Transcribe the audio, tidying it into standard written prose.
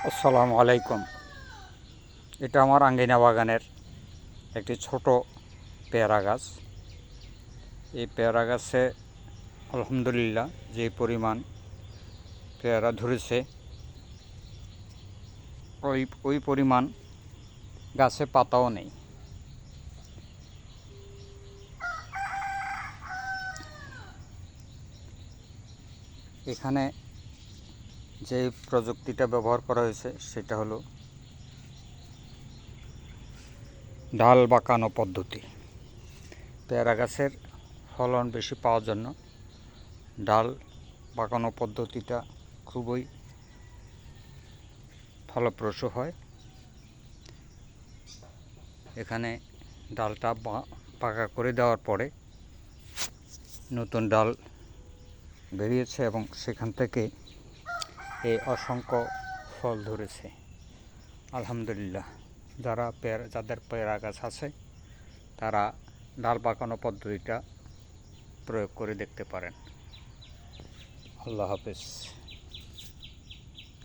আসসালামু আলাইকুম। এটা আমার আঙ্গিনা বাগানের একটি ছোট পেয়ারা গাছ। এই পেয়ারা গাছে আলহামদুলিল্লাহ যে পরিমাণ পেয়ারা ধরেছে ওই পরিমাণ গাছে পাতাও নেই। এখানে যে প্রযুক্তিটা ব্যবহার করা হয়েছে সেটা হলো ডাল বাঁকানো পদ্ধতি। পেয়ারা গাছের ফলন বেশি পাওয়ার জন্য ডাল বাঁকানো পদ্ধতিটা খুবই ফলপ্রসূ হয়। এখানে ডালটা পাকা করে দেওয়ার পরে নতুন ডাল বেরিয়েছে এবং সেখান থেকে এই অসংখ্য ফল ধরেছে। আলহামদুলিল্লাহ, যাদের পেয়ারা গাছ আছে তারা ডাল পাকানো পদ্ধতিটা প্রয়োগ করে দেখতে পারেন। আল্লাহ হাফেজ।